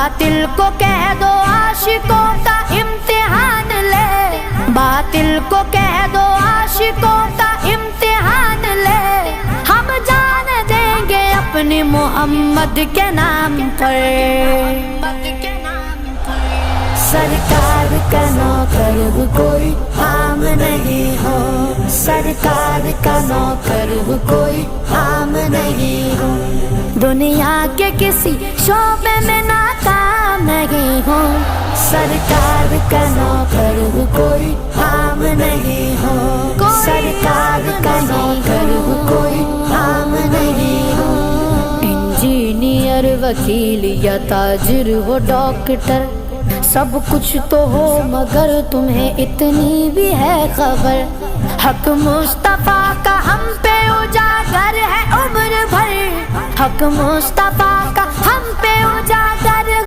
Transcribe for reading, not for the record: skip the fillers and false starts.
باطل کو کہہ دو عاشقوں کا امتحان لے، باطل کو کہہ دو عاشقوں کا امتحان لے، ہم جان دیں گے اپنے محمد کے نام پر۔ سرکار کا نوکر کوئی عام نہیں ہو، سرکار کا نوکر کوئی عام نہیں ہو، دنیا کے کسی شعبے میں ناکام نہیں ہو، سرکار کا نوکر کوئی عام نہیں ہو، سرکار کا نوکر کوئی عام نہیں ہو۔ انجینئر، وکیل یا تاجر ہو، ڈاکٹر، سب کچھ تو ہو مگر تمہیں اتنی بھی ہے خبر، حق مصطفیٰ کا ہم پہ اجاگر ہے عمر بھر، حق مصطفیٰ کا ہم پہ اجاگر